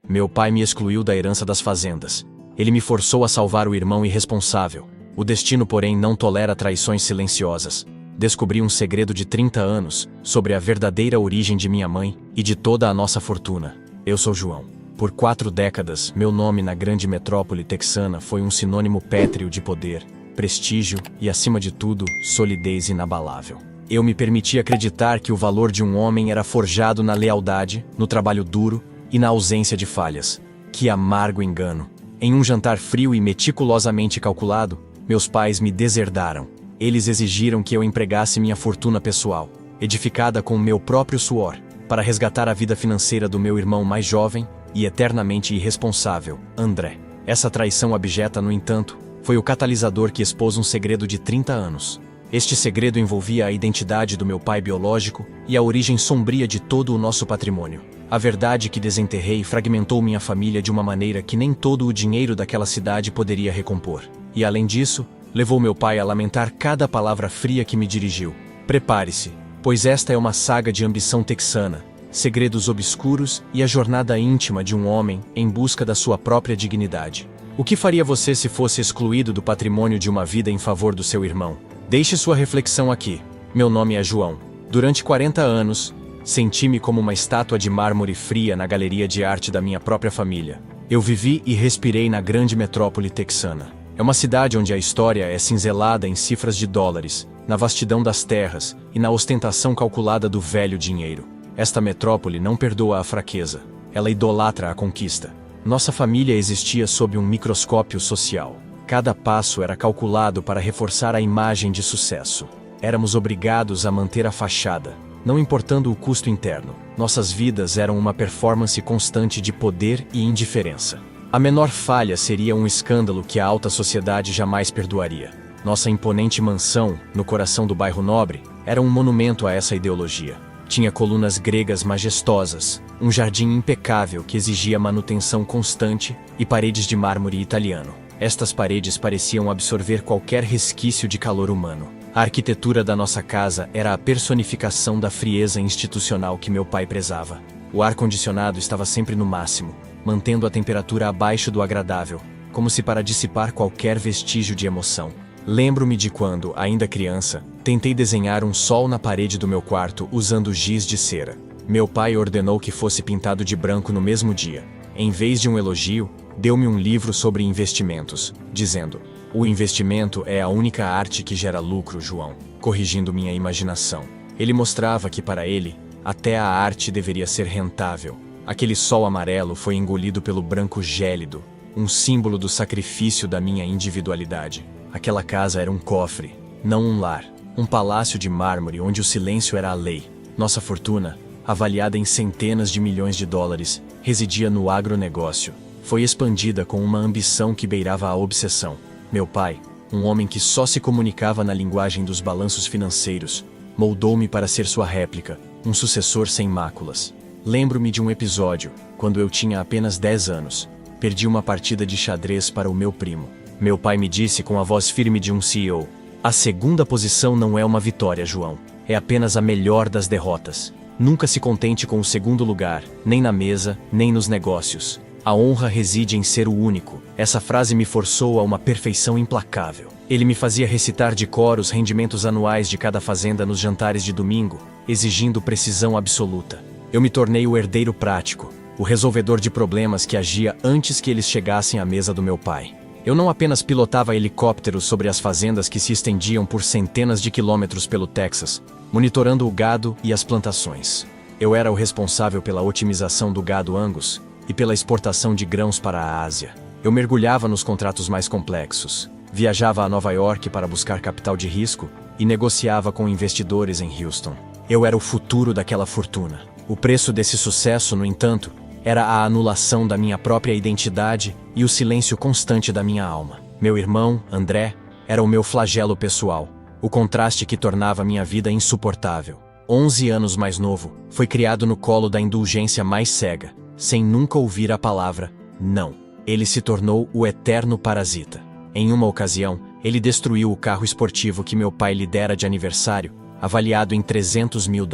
Meu pai me excluiu da herança das fazendas. Ele me forçou a salvar o irmão irresponsável. O destino, porém, não tolera traições silenciosas. Descobri um segredo de 30 anos sobre a verdadeira origem de minha mãe e de toda a nossa fortuna. Eu sou João. Por 4 décadas, meu nome na grande metrópole texana foi um sinônimo pétreo de poder, prestígio e, acima de tudo, solidez inabalável. Eu me permiti acreditar que o valor de um homem era forjado na lealdade, no trabalho duro e na ausência de falhas. Que amargo engano! Em um jantar frio e meticulosamente calculado, meus pais me deserdaram. Eles exigiram que eu empregasse minha fortuna pessoal, edificada com meu próprio suor, para resgatar a vida financeira do meu irmão mais jovem e eternamente irresponsável, André. Essa traição abjeta, no entanto, foi o catalisador que expôs um segredo de 30 anos. Este segredo envolvia a identidade do meu pai biológico e a origem sombria de todo o nosso patrimônio. A verdade que desenterrei fragmentou minha família de uma maneira que nem todo o dinheiro daquela cidade poderia recompor. E, além disso, levou meu pai a lamentar cada palavra fria que me dirigiu. Prepare-se, pois esta é uma saga de ambição texana, segredos obscuros e a jornada íntima de um homem em busca da sua própria dignidade. O que faria você se fosse excluído do patrimônio de uma vida em favor do seu irmão? Deixe sua reflexão aqui. Meu nome é João. Durante 40 anos, senti-me como uma estátua de mármore fria na galeria de arte da minha própria família. Eu vivi e respirei na grande metrópole texana. É uma cidade onde a história é cinzelada em cifras de dólares, na vastidão das terras e na ostentação calculada do velho dinheiro. Esta metrópole não perdoa a fraqueza. Ela idolatra a conquista. Nossa família existia sob um microscópio social. Cada passo era calculado para reforçar a imagem de sucesso. Éramos obrigados a manter a fachada, não importando o custo interno. Nossas vidas eram uma performance constante de poder e indiferença. A menor falha seria um escândalo que a alta sociedade jamais perdoaria. Nossa imponente mansão, no coração do bairro nobre, era um monumento a essa ideologia. Tinha colunas gregas majestosas, um jardim impecável que exigia manutenção constante e paredes de mármore italiano. Estas paredes pareciam absorver qualquer resquício de calor humano. A arquitetura da nossa casa era a personificação da frieza institucional que meu pai prezava. O ar-condicionado estava sempre no máximo, mantendo a temperatura abaixo do agradável, como se para dissipar qualquer vestígio de emoção. Lembro-me de quando, ainda criança, tentei desenhar um sol na parede do meu quarto usando giz de cera. Meu pai ordenou que fosse pintado de branco no mesmo dia. Em vez de um elogio, deu-me um livro sobre investimentos, dizendo: "O investimento é a única arte que gera lucro, João", corrigindo minha imaginação. Ele mostrava que, para ele, até a arte deveria ser rentável. Aquele sol amarelo foi engolido pelo branco gélido, um símbolo do sacrifício da minha individualidade. Aquela casa era um cofre, não um lar, um palácio de mármore onde o silêncio era a lei. Nossa fortuna, avaliada em centenas de milhões de dólares, residia no agronegócio. Foi expandida com uma ambição que beirava a obsessão. Meu pai, um homem que só se comunicava na linguagem dos balanços financeiros, moldou-me para ser sua réplica, um sucessor sem máculas. Lembro-me de um episódio, quando eu tinha apenas 10 anos. Perdi uma partida de xadrez para o meu primo. Meu pai me disse com a voz firme de um CEO: "A segunda posição não é uma vitória, João. É apenas a melhor das derrotas. Nunca se contente com o segundo lugar, nem na mesa, nem nos negócios. A honra reside em ser o único." Essa frase me forçou a uma perfeição implacável. Ele me fazia recitar de cor os rendimentos anuais de cada fazenda nos jantares de domingo, exigindo precisão absoluta. Eu me tornei o herdeiro prático, o resolvedor de problemas que agia antes que eles chegassem à mesa do meu pai. Eu não apenas pilotava helicópteros sobre as fazendas que se estendiam por centenas de quilômetros pelo Texas, monitorando o gado e as plantações. Eu era o responsável pela otimização do gado Angus e pela exportação de grãos para a Ásia. Eu mergulhava nos contratos mais complexos, viajava a Nova York para buscar capital de risco e negociava com investidores em Houston. Eu era o futuro daquela fortuna. O preço desse sucesso, no entanto, era a anulação da minha própria identidade e o silêncio constante da minha alma. Meu irmão, André, era o meu flagelo pessoal, o contraste que tornava minha vida insuportável. 11 anos mais novo, foi criado no colo da indulgência mais cega, sem nunca ouvir a palavra não. Ele se tornou o eterno parasita. Em uma ocasião, ele destruiu o carro esportivo que meu pai lhe dera de aniversário, avaliado em $300 mil.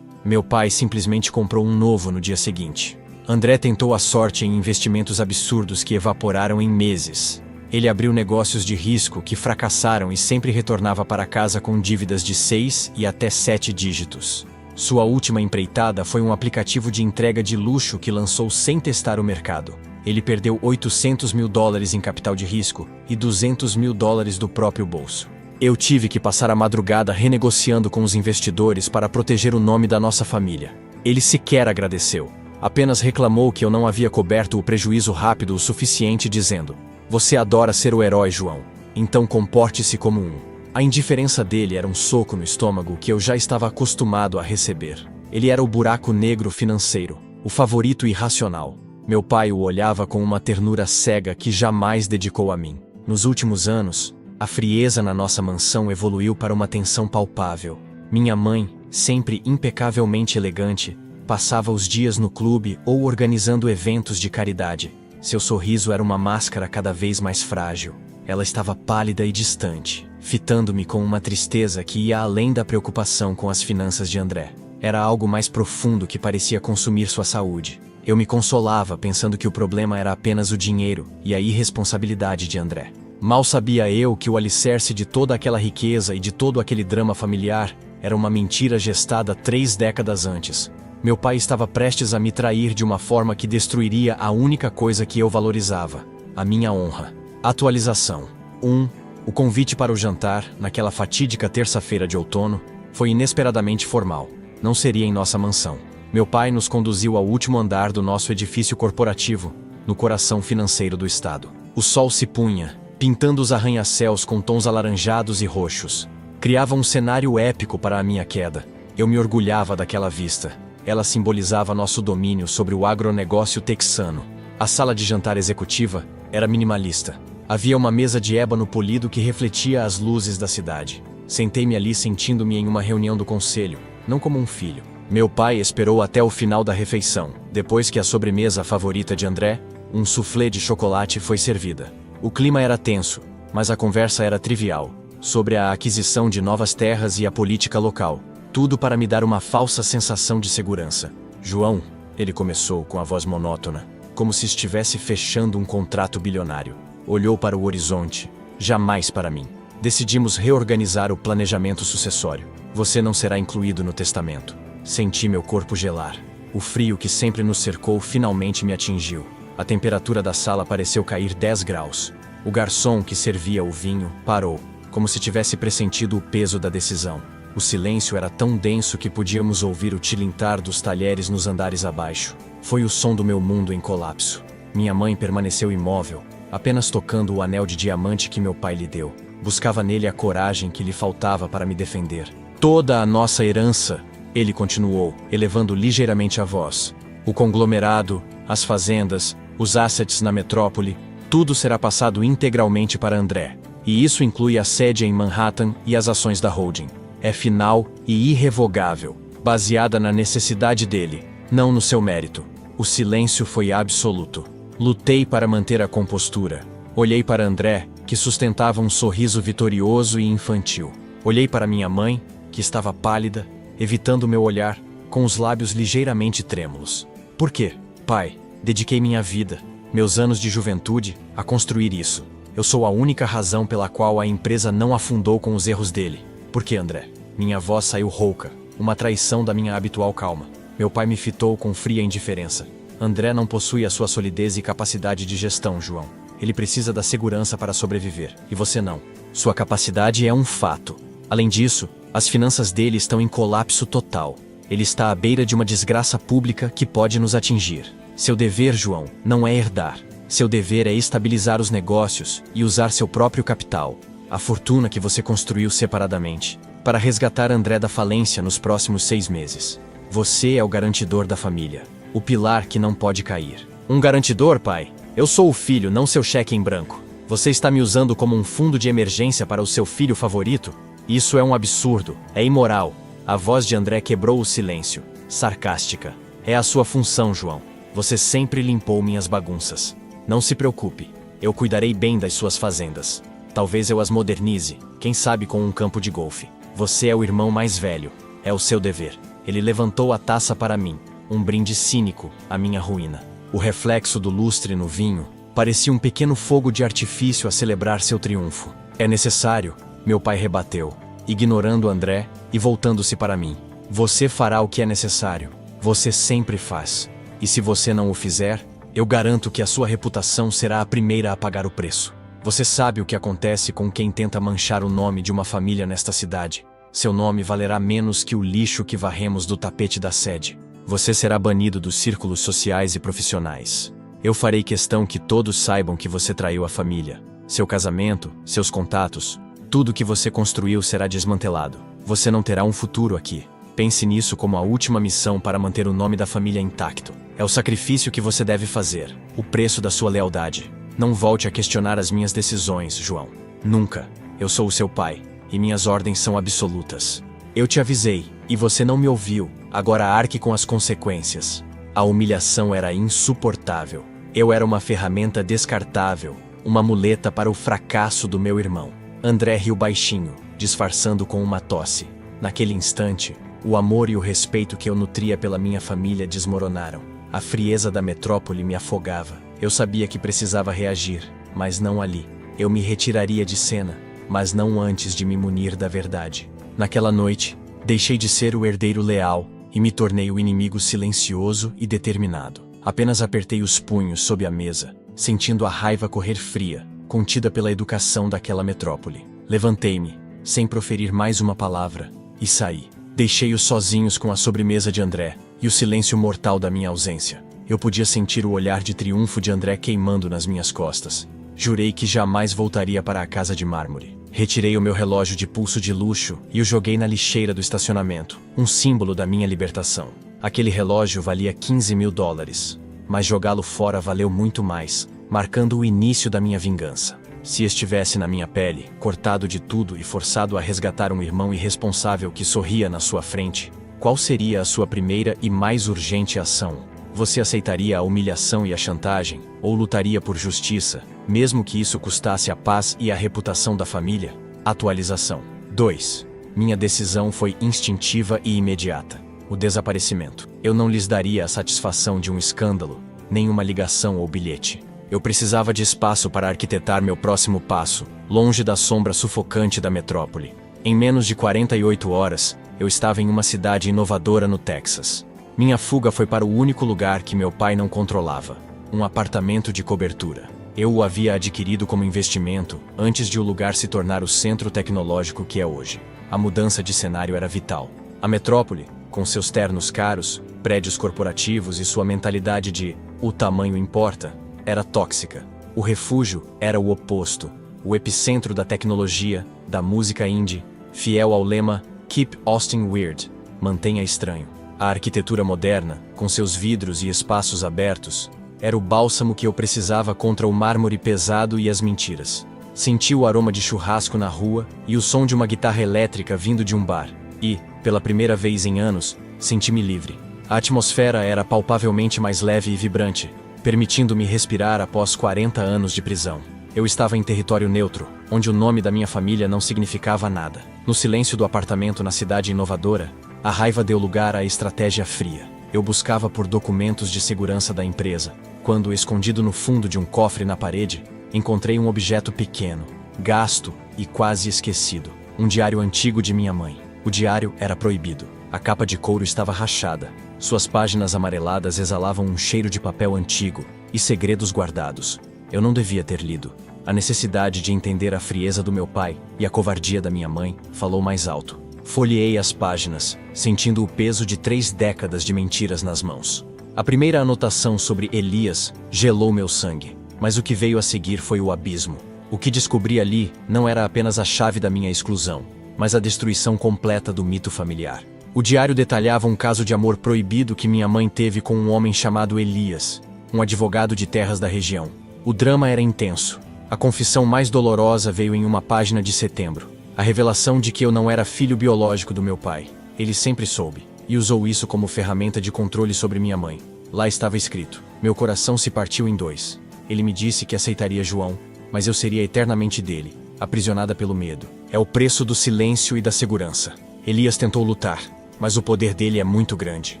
Meu pai simplesmente comprou um novo no dia seguinte. André tentou a sorte em investimentos absurdos que evaporaram em meses. Ele abriu negócios de risco que fracassaram e sempre retornava para casa com dívidas de 6 e até 7 dígitos. Sua última empreitada foi um aplicativo de entrega de luxo que lançou sem testar o mercado. Ele perdeu $800 mil em capital de risco e $200 mil do próprio bolso. Eu tive que passar a madrugada renegociando com os investidores para proteger o nome da nossa família. Ele sequer agradeceu. Apenas reclamou que eu não havia coberto o prejuízo rápido o suficiente, dizendo: "Você adora ser o herói, João. Então comporte-se como um." A indiferença dele era um soco no estômago que eu já estava acostumado a receber. Ele era o buraco negro financeiro, o favorito irracional. Meu pai o olhava com uma ternura cega que jamais dedicou a mim. Nos últimos anos, a frieza na nossa mansão evoluiu para uma tensão palpável. Minha mãe, sempre impecavelmente elegante, passava os dias no clube ou organizando eventos de caridade. Seu sorriso era uma máscara cada vez mais frágil. Ela estava pálida e distante, fitando-me com uma tristeza que ia além da preocupação com as finanças de André. Era algo mais profundo que parecia consumir sua saúde. Eu me consolava pensando que o problema era apenas o dinheiro e a irresponsabilidade de André. Mal sabia eu que o alicerce de toda aquela riqueza e de todo aquele drama familiar era uma mentira gestada 3 décadas antes. Meu pai estava prestes a me trair de uma forma que destruiria a única coisa que eu valorizava: a minha honra. Atualização 1. O convite para o jantar, naquela fatídica terça-feira de outono, foi inesperadamente formal. Não seria em nossa mansão. Meu pai nos conduziu ao último andar do nosso edifício corporativo, no coração financeiro do estado. O sol se punha, pintando os arranha-céus com tons alaranjados e roxos. Criava um cenário épico para a minha queda. Eu me orgulhava daquela vista. Ela simbolizava nosso domínio sobre o agronegócio texano. A sala de jantar executiva era minimalista. Havia uma mesa de ébano polido que refletia as luzes da cidade. Sentei-me ali sentindo-me em uma reunião do conselho, não como um filho. Meu pai esperou até o final da refeição, depois que a sobremesa favorita de André, um soufflé de chocolate, foi servida. O clima era tenso, mas a conversa era trivial, sobre a aquisição de novas terras e a política local. Tudo para me dar uma falsa sensação de segurança. "João", ele começou com a voz monótona, como se estivesse fechando um contrato bilionário. Olhou para o horizonte, jamais para mim. "Decidimos reorganizar o planejamento sucessório. Você não será incluído no testamento." Senti meu corpo gelar. O frio que sempre nos cercou finalmente me atingiu. A temperatura da sala pareceu cair 10 graus. O garçom que servia o vinho parou, como se tivesse pressentido o peso da decisão. O silêncio era tão denso que podíamos ouvir o tilintar dos talheres nos andares abaixo. Foi o som do meu mundo em colapso. Minha mãe permaneceu imóvel, apenas tocando o anel de diamante que meu pai lhe deu. Buscava nele a coragem que lhe faltava para me defender. "Toda a nossa herança", ele continuou, elevando ligeiramente a voz. "O conglomerado, as fazendas, os assets na metrópole, tudo será passado integralmente para André. E isso inclui a sede em Manhattan e as ações da holding. É final e irrevogável, baseada na necessidade dele, não no seu mérito." O silêncio foi absoluto. Lutei para manter a compostura. Olhei para André, que sustentava um sorriso vitorioso e infantil. Olhei para minha mãe, que estava pálida, evitando meu olhar, com os lábios ligeiramente trêmulos. "Por quê, pai? Dediquei minha vida, meus anos de juventude, a construir isso. Eu sou a única razão pela qual a empresa não afundou com os erros dele." "Por que, André?" Minha voz saiu rouca, uma traição da minha habitual calma. Meu pai me fitou com fria indiferença. "André não possui a sua solidez e capacidade de gestão, João. Ele precisa da segurança para sobreviver, e você não. Sua capacidade é um fato. Além disso, as finanças dele estão em colapso total. Ele está à beira de uma desgraça pública que pode nos atingir. Seu dever, João, não é herdar. Seu dever é estabilizar os negócios e usar seu próprio capital, a fortuna que você construiu separadamente, para resgatar André da falência nos próximos 6 meses. Você é o garantidor da família, o pilar que não pode cair." "Um garantidor, pai? Eu sou o filho, não seu cheque em branco. Você está me usando como um fundo de emergência para o seu filho favorito? Isso é um absurdo, é imoral." A voz de André quebrou o silêncio, sarcástica. "É a sua função, João. Você sempre limpou minhas bagunças. Não se preocupe, eu cuidarei bem das suas fazendas. Talvez eu as modernize, quem sabe com um campo de golfe. Você é o irmão mais velho, é o seu dever." Ele levantou a taça para mim, um brinde cínico à minha ruína. O reflexo do lustre no vinho parecia um pequeno fogo de artifício a celebrar seu triunfo. É necessário, meu pai rebateu, ignorando André e voltando-se para mim. Você fará o que é necessário. Você sempre faz. E se você não o fizer, eu garanto que a sua reputação será a primeira a pagar o preço. Você sabe o que acontece com quem tenta manchar o nome de uma família nesta cidade. Seu nome valerá menos que o lixo que varremos do tapete da sede. Você será banido dos círculos sociais e profissionais. Eu farei questão que todos saibam que você traiu a família. Seu casamento, seus contatos, tudo que você construiu será desmantelado. Você não terá um futuro aqui. Pense nisso como a última missão para manter o nome da família intacto. É o sacrifício que você deve fazer, o preço da sua lealdade. Não volte a questionar as minhas decisões, João. Nunca. Eu sou o seu pai, e minhas ordens são absolutas. Eu te avisei, e você não me ouviu. Agora arque com as consequências. A humilhação era insuportável. Eu era uma ferramenta descartável, uma muleta para o fracasso do meu irmão. André riu baixinho, disfarçando com uma tosse. Naquele instante, o amor e o respeito que eu nutria pela minha família desmoronaram. A frieza da metrópole me afogava. Eu sabia que precisava reagir, mas não ali. Eu me retiraria de cena, mas não antes de me munir da verdade. Naquela noite, deixei de ser o herdeiro leal e me tornei o inimigo silencioso e determinado. Apenas apertei os punhos sob a mesa, sentindo a raiva correr fria, contida pela educação daquela metrópole. Levantei-me, sem proferir mais uma palavra, e saí. Deixei-os sozinhos com a sobremesa de André e o silêncio mortal da minha ausência. Eu podia sentir o olhar de triunfo de André queimando nas minhas costas. Jurei que jamais voltaria para a casa de mármore. Retirei o meu relógio de pulso de luxo e o joguei na lixeira do estacionamento, um símbolo da minha libertação. Aquele relógio valia $15.000, mas jogá-lo fora valeu muito mais, marcando o início da minha vingança. Se estivesse na minha pele, cortado de tudo e forçado a resgatar um irmão irresponsável que sorria na sua frente, qual seria a sua primeira e mais urgente ação? Você aceitaria a humilhação e a chantagem, ou lutaria por justiça, mesmo que isso custasse a paz e a reputação da família? Atualização. 2. Minha decisão foi instintiva e imediata. O desaparecimento. Eu não lhes daria a satisfação de um escândalo, nem uma ligação ou bilhete. Eu precisava de espaço para arquitetar meu próximo passo, longe da sombra sufocante da metrópole. Em menos de 48 horas, eu estava em uma cidade inovadora no Texas. Minha fuga foi para o único lugar que meu pai não controlava, um apartamento de cobertura. Eu o havia adquirido como investimento antes de o lugar se tornar o centro tecnológico que é hoje. A mudança de cenário era vital. A metrópole, com seus ternos caros, prédios corporativos e sua mentalidade de "o tamanho importa", era tóxica. O refúgio era o oposto, o epicentro da tecnologia, da música indie, fiel ao lema "Keep Austin Weird", mantenha estranho. A arquitetura moderna, com seus vidros e espaços abertos, era o bálsamo que eu precisava contra o mármore pesado e as mentiras. Senti o aroma de churrasco na rua e o som de uma guitarra elétrica vindo de um bar. E, pela primeira vez em anos, senti-me livre. A atmosfera era palpavelmente mais leve e vibrante, permitindo-me respirar após 40 anos de prisão. Eu estava em território neutro, onde o nome da minha família não significava nada. No silêncio do apartamento na cidade inovadora, a raiva deu lugar à estratégia fria. Eu buscava por documentos de segurança da empresa, quando, escondido no fundo de um cofre na parede, encontrei um objeto pequeno, gasto e quase esquecido. Um diário antigo de minha mãe. O diário era proibido. A capa de couro estava rachada. Suas páginas amareladas exalavam um cheiro de papel antigo e segredos guardados. Eu não devia ter lido. A necessidade de entender a frieza do meu pai e a covardia da minha mãe falou mais alto. Folheei as páginas, sentindo o peso de 3 décadas de mentiras nas mãos. A primeira anotação sobre Elias gelou meu sangue, mas o que veio a seguir foi o abismo. O que descobri ali não era apenas a chave da minha exclusão, mas a destruição completa do mito familiar. O diário detalhava um caso de amor proibido que minha mãe teve com um homem chamado Elias, um advogado de terras da região. O drama era intenso. A confissão mais dolorosa veio em uma página de setembro. A revelação de que eu não era filho biológico do meu pai. Ele sempre soube, e usou isso como ferramenta de controle sobre minha mãe. Lá estava escrito: meu coração se partiu em 2. Ele me disse que aceitaria João, mas eu seria eternamente dele, aprisionada pelo medo. É o preço do silêncio e da segurança. Elias tentou lutar, mas o poder dele é muito grande.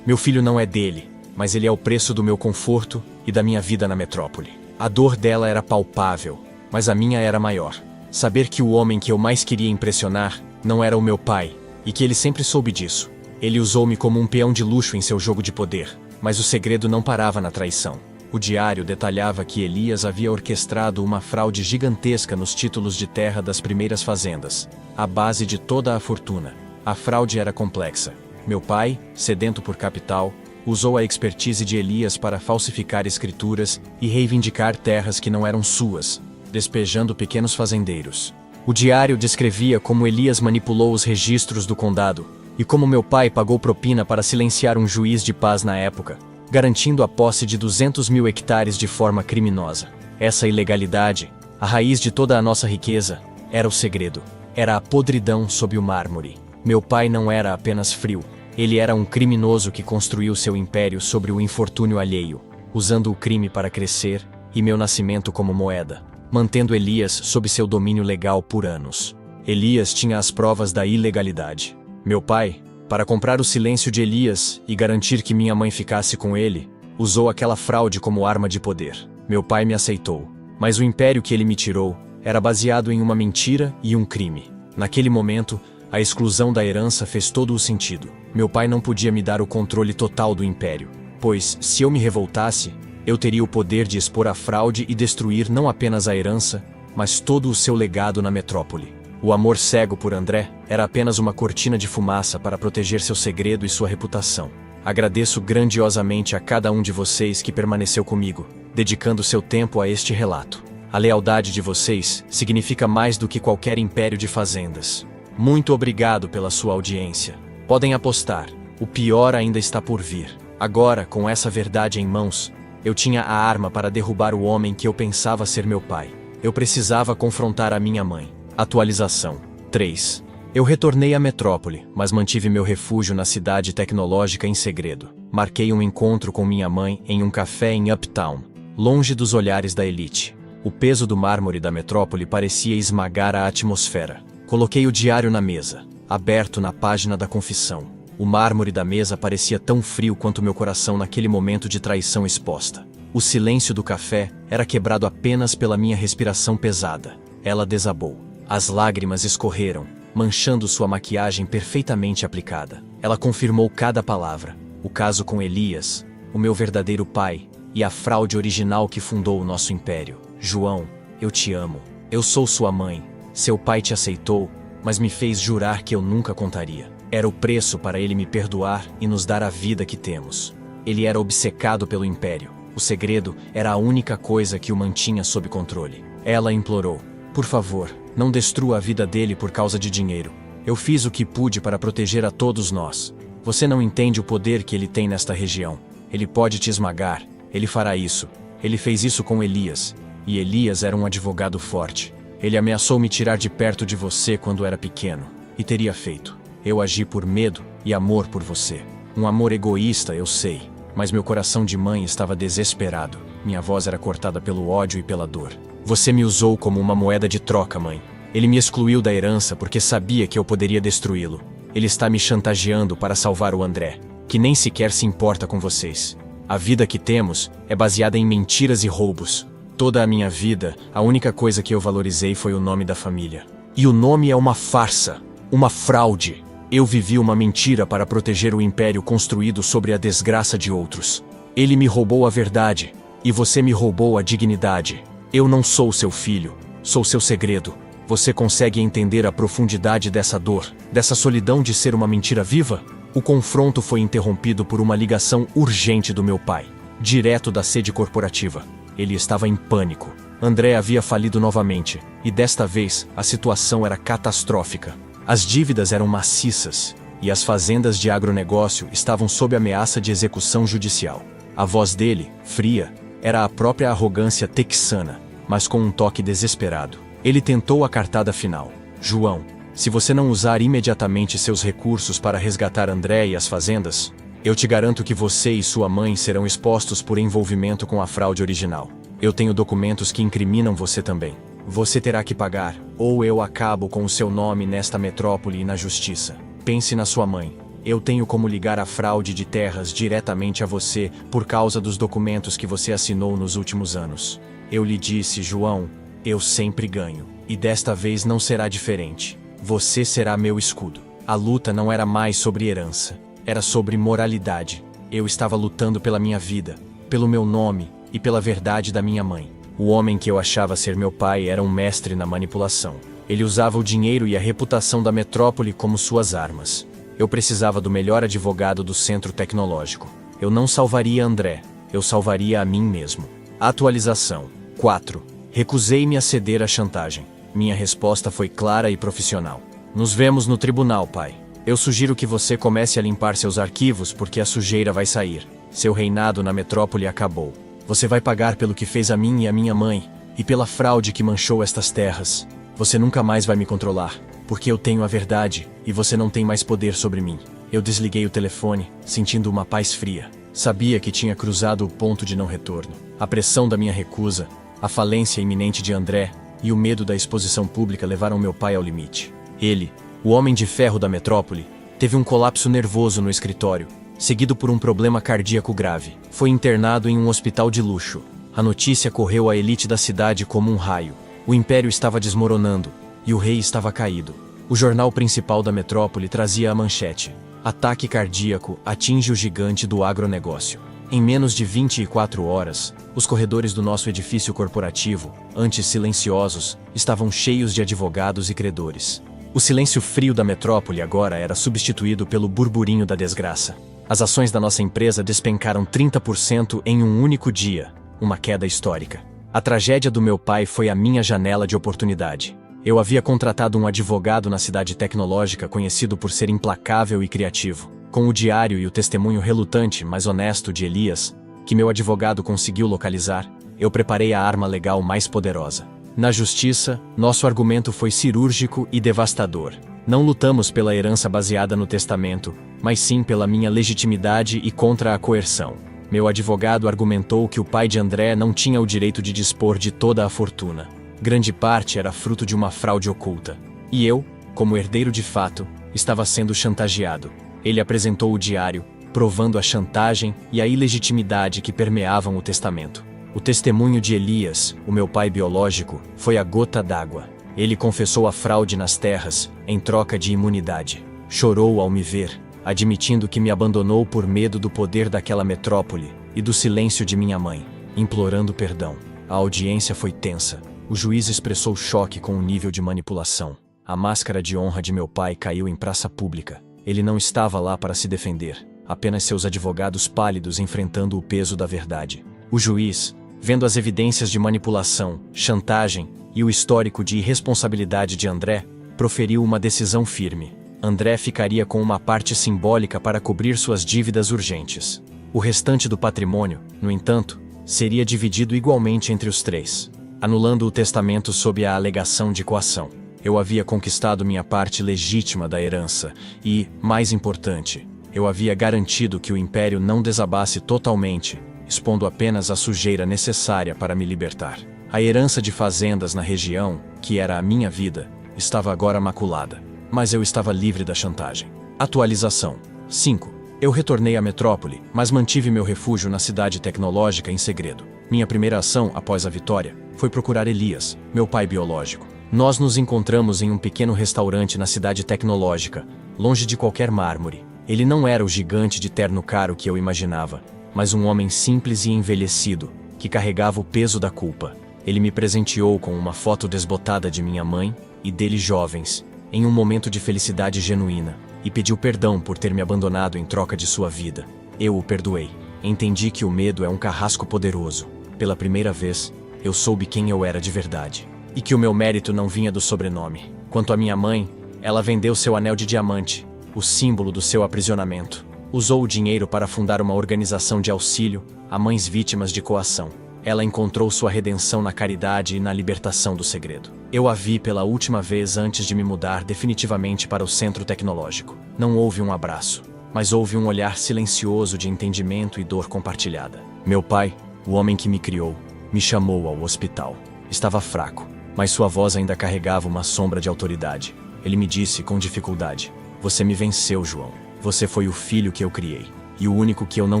Meu filho não é dele, mas ele é o preço do meu conforto e da minha vida na metrópole. A dor dela era palpável, mas a minha era maior. Saber que o homem que eu mais queria impressionar não era o meu pai, e que ele sempre soube disso. Ele usou-me como um peão de luxo em seu jogo de poder, mas o segredo não parava na traição. O diário detalhava que Elias havia orquestrado uma fraude gigantesca nos títulos de terra das primeiras fazendas, a base de toda a fortuna. A fraude era complexa. Meu pai, sedento por capital, usou a expertise de Elias para falsificar escrituras e reivindicar terras que não eram suas, despejando pequenos fazendeiros. O diário descrevia como Elias manipulou os registros do condado e como meu pai pagou propina para silenciar um juiz de paz na época, garantindo a posse de 200 mil hectares de forma criminosa. Essa ilegalidade, a raiz de toda a nossa riqueza, era o segredo. Era a podridão sob o mármore. Meu pai não era apenas frio. Ele era um criminoso que construiu seu império sobre o infortúnio alheio, usando o crime para crescer e meu nascimento como moeda, mantendo Elias sob seu domínio legal por anos. Elias tinha as provas da ilegalidade. Meu pai, para comprar o silêncio de Elias e garantir que minha mãe ficasse com ele, usou aquela fraude como arma de poder. Meu pai me aceitou, mas o império que ele me tirou era baseado em uma mentira e um crime. Naquele momento, a exclusão da herança fez todo o sentido. Meu pai não podia me dar o controle total do império, pois, se eu me revoltasse, eu teria o poder de expor a fraude e destruir não apenas a herança, mas todo o seu legado na metrópole. O amor cego por André era apenas uma cortina de fumaça para proteger seu segredo e sua reputação. Agradeço grandiosamente a cada um de vocês que permaneceu comigo, dedicando seu tempo a este relato. A lealdade de vocês significa mais do que qualquer império de fazendas. Muito obrigado pela sua audiência. Podem apostar, o pior ainda está por vir. Agora, com essa verdade em mãos, eu tinha a arma para derrubar o homem que eu pensava ser meu pai. Eu precisava confrontar a minha mãe. Atualização 3. Eu retornei à metrópole, mas mantive meu refúgio na cidade tecnológica em segredo. Marquei um encontro com minha mãe em um café em Uptown, longe dos olhares da elite. O peso do mármore da metrópole parecia esmagar a atmosfera. Coloquei o diário na mesa, aberto na página da confissão. O mármore da mesa parecia tão frio quanto meu coração naquele momento de traição exposta. O silêncio do café era quebrado apenas pela minha respiração pesada. Ela desabou. As lágrimas escorreram, manchando sua maquiagem perfeitamente aplicada. Ela confirmou cada palavra. O caso com Elias, o meu verdadeiro pai, e a fraude original que fundou o nosso império. João, eu te amo. Eu sou sua mãe. Seu pai te aceitou, mas me fez jurar que eu nunca contaria. Era o preço para ele me perdoar e nos dar a vida que temos. Ele era obcecado pelo império. O segredo era a única coisa que o mantinha sob controle. Ela implorou: por favor, não destrua a vida dele por causa de dinheiro. Eu fiz o que pude para proteger a todos nós. Você não entende o poder que ele tem nesta região. Ele pode te esmagar. Ele fará isso. Ele fez isso com Elias. E Elias era um advogado forte. Ele ameaçou me tirar de perto de você quando era pequeno. E teria feito. Eu agi por medo e amor por você. Um amor egoísta, eu sei. Mas meu coração de mãe estava desesperado. Minha voz era cortada pelo ódio e pela dor. Você me usou como uma moeda de troca, mãe. Ele me excluiu da herança porque sabia que eu poderia destruí-lo. Ele está me chantageando para salvar o André, que nem sequer se importa com vocês. A vida que temos é baseada em mentiras e roubos. Toda a minha vida, a única coisa que eu valorizei foi o nome da família. E o nome é uma farsa, uma fraude. Eu vivi uma mentira para proteger o império construído sobre a desgraça de outros. Ele me roubou a verdade, e você me roubou a dignidade. Eu não sou seu filho, sou seu segredo. Você consegue entender a profundidade dessa dor, dessa solidão de ser uma mentira viva? O confronto foi interrompido por uma ligação urgente do meu pai, direto da sede corporativa. Ele estava em pânico. André havia falido novamente, e desta vez a situação era catastrófica. As dívidas eram maciças, e as fazendas de agronegócio estavam sob ameaça de execução judicial. A voz dele, fria, era a própria arrogância texana, mas com um toque desesperado. Ele tentou a cartada final. João, se você não usar imediatamente seus recursos para resgatar André e as fazendas, eu te garanto que você e sua mãe serão expostos por envolvimento com a fraude original. Eu tenho documentos que incriminam você também. Você terá que pagar, ou eu acabo com o seu nome nesta metrópole e na justiça. Pense na sua mãe. Eu tenho como ligar a fraude de terras diretamente a você por causa dos documentos que você assinou nos últimos anos. Eu lhe disse, João, eu sempre ganho. E desta vez não será diferente. Você será meu escudo. A luta não era mais sobre herança. Era sobre moralidade. Eu estava lutando pela minha vida, pelo meu nome e pela verdade da minha mãe. O homem que eu achava ser meu pai era um mestre na manipulação. Ele usava o dinheiro e a reputação da metrópole como suas armas. Eu precisava do melhor advogado do centro tecnológico. Eu não salvaria André, eu salvaria a mim mesmo. Atualização 4. Recusei-me a ceder à chantagem. Minha resposta foi clara e profissional. Nos vemos no tribunal, pai. Eu sugiro que você comece a limpar seus arquivos porque a sujeira vai sair. Seu reinado na metrópole acabou. Você vai pagar pelo que fez a mim e a minha mãe, e pela fraude que manchou estas terras. Você nunca mais vai me controlar, porque eu tenho a verdade, e você não tem mais poder sobre mim. Eu desliguei o telefone, sentindo uma paz fria. Sabia que tinha cruzado o ponto de não retorno. A pressão da minha recusa, a falência iminente de André e o medo da exposição pública levaram meu pai ao limite. Ele, o homem de ferro da metrópole, teve um colapso nervoso no escritório, seguido por um problema cardíaco grave. Foi internado em um hospital de luxo. A notícia correu à elite da cidade como um raio. O império estava desmoronando, e o rei estava caído. O jornal principal da metrópole trazia a manchete: ataque cardíaco atinge o gigante do agronegócio. Em menos de 24 horas, os corredores do nosso edifício corporativo, antes silenciosos, estavam cheios de advogados e credores. O silêncio frio da metrópole agora era substituído pelo burburinho da desgraça. As ações da nossa empresa despencaram 30% em um único dia, uma queda histórica. A tragédia do meu pai foi a minha janela de oportunidade. Eu havia contratado um advogado na cidade tecnológica conhecido por ser implacável e criativo. Com o diário e o testemunho relutante, mas honesto de Elias, que meu advogado conseguiu localizar, eu preparei a arma legal mais poderosa. Na justiça, nosso argumento foi cirúrgico e devastador. Não lutamos pela herança baseada no testamento, mas sim pela minha legitimidade e contra a coerção. Meu advogado argumentou que o pai de André não tinha o direito de dispor de toda a fortuna. Grande parte era fruto de uma fraude oculta. E eu, como herdeiro de fato, estava sendo chantageado. Ele apresentou o diário, provando a chantagem e a ilegitimidade que permeavam o testamento. O testemunho de Elias, o meu pai biológico, foi a gota d'água. Ele confessou a fraude nas terras, em troca de imunidade. Chorou ao me ver, admitindo que me abandonou por medo do poder daquela metrópole e do silêncio de minha mãe, implorando perdão. A audiência foi tensa. O juiz expressou choque com o nível de manipulação. A máscara de honra de meu pai caiu em praça pública. Ele não estava lá para se defender, apenas seus advogados pálidos enfrentando o peso da verdade. O juiz, vendo as evidências de manipulação, chantagem e o histórico de irresponsabilidade de André, proferiu uma decisão firme. André ficaria com uma parte simbólica para cobrir suas dívidas urgentes. O restante do patrimônio, no entanto, seria dividido igualmente entre os três, anulando o testamento sob a alegação de coação. Eu havia conquistado minha parte legítima da herança e, mais importante, eu havia garantido que o império não desabasse totalmente, expondo apenas a sujeira necessária para me libertar. A herança de fazendas na região, que era a minha vida, estava agora maculada, mas eu estava livre da chantagem. Atualização 5. Eu retornei à metrópole, mas mantive meu refúgio na cidade tecnológica em segredo. Minha primeira ação, após a vitória, foi procurar Elias, meu pai biológico. Nós nos encontramos em um pequeno restaurante na cidade tecnológica, longe de qualquer mármore. Ele não era o gigante de terno caro que eu imaginava, mas um homem simples e envelhecido, que carregava o peso da culpa. Ele me presenteou com uma foto desbotada de minha mãe e dele jovens, em um momento de felicidade genuína, e pediu perdão por ter me abandonado em troca de sua vida. Eu o perdoei. Entendi que o medo é um carrasco poderoso. Pela primeira vez, eu soube quem eu era de verdade. E que o meu mérito não vinha do sobrenome. Quanto à minha mãe, ela vendeu seu anel de diamante, o símbolo do seu aprisionamento. Usou o dinheiro para fundar uma organização de auxílio a mães vítimas de coação. Ela encontrou sua redenção na caridade e na libertação do segredo. Eu a vi pela última vez antes de me mudar definitivamente para o centro tecnológico. Não houve um abraço, mas houve um olhar silencioso de entendimento e dor compartilhada. Meu pai, o homem que me criou, me chamou ao hospital. Estava fraco, mas sua voz ainda carregava uma sombra de autoridade. Ele me disse com dificuldade: "Você me venceu, João. Você foi o filho que eu criei, e o único que eu não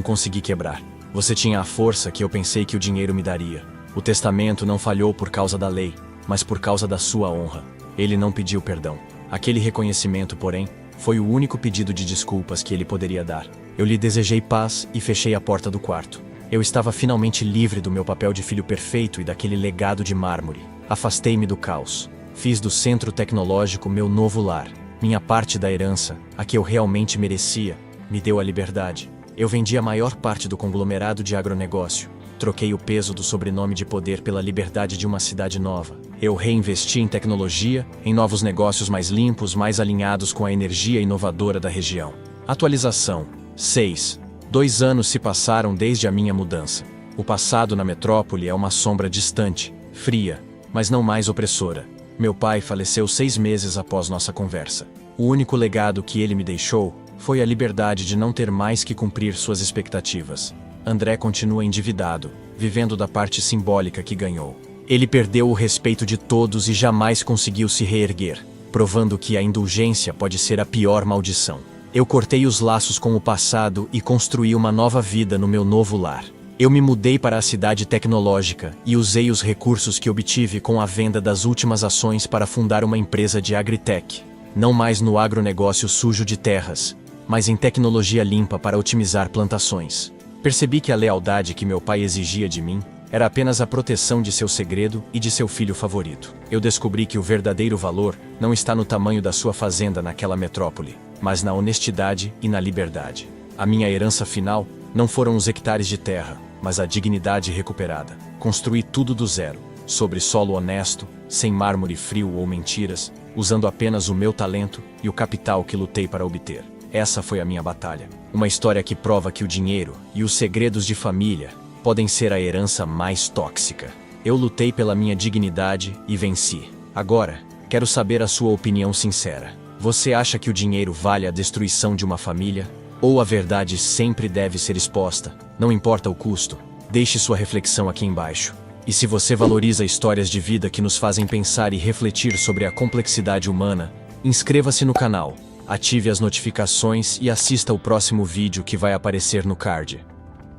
consegui quebrar. Você tinha a força que eu pensei que o dinheiro me daria. O testamento não falhou por causa da lei, mas por causa da sua honra. Ele não pediu perdão. Aquele reconhecimento, porém, foi o único pedido de desculpas que ele poderia dar. Eu lhe desejei paz e fechei a porta do quarto. Eu estava finalmente livre do meu papel de filho perfeito e daquele legado de mármore. Afastei-me do caos. Fiz do centro tecnológico meu novo lar. Minha parte da herança, a que eu realmente merecia, me deu a liberdade. Eu vendi a maior parte do conglomerado de agronegócio. Troquei o peso do sobrenome de poder pela liberdade de uma cidade nova. Eu reinvesti em tecnologia, em novos negócios mais limpos, mais alinhados com a energia inovadora da região. Atualização 6. 2 anos se passaram desde a minha mudança. O passado na metrópole é uma sombra distante, fria, mas não mais opressora. Meu pai faleceu 6 meses após nossa conversa. O único legado que ele me deixou foi a liberdade de não ter mais que cumprir suas expectativas. André continua endividado, vivendo da parte simbólica que ganhou. Ele perdeu o respeito de todos e jamais conseguiu se reerguer, provando que a indulgência pode ser a pior maldição. Eu cortei os laços com o passado e construí uma nova vida no meu novo lar. Eu me mudei para a cidade tecnológica e usei os recursos que obtive com a venda das últimas ações para fundar uma empresa de agritech. Não mais no agronegócio sujo de terras, mas em tecnologia limpa para otimizar plantações. Percebi que a lealdade que meu pai exigia de mim era apenas a proteção de seu segredo e de seu filho favorito. Eu descobri que o verdadeiro valor não está no tamanho da sua fazenda naquela metrópole, mas na honestidade e na liberdade. A minha herança final não foram os hectares de terra, mas a dignidade recuperada. Construí tudo do zero, sobre solo honesto, sem mármore frio ou mentiras, usando apenas o meu talento e o capital que lutei para obter. Essa foi a minha batalha. Uma história que prova que o dinheiro e os segredos de família podem ser a herança mais tóxica. Eu lutei pela minha dignidade e venci. Agora, quero saber a sua opinião sincera. Você acha que o dinheiro vale a destruição de uma família? Ou a verdade sempre deve ser exposta, não importa o custo? Deixe sua reflexão aqui embaixo. E se você valoriza histórias de vida que nos fazem pensar e refletir sobre a complexidade humana, inscreva-se no canal, ative as notificações e assista o próximo vídeo que vai aparecer no card.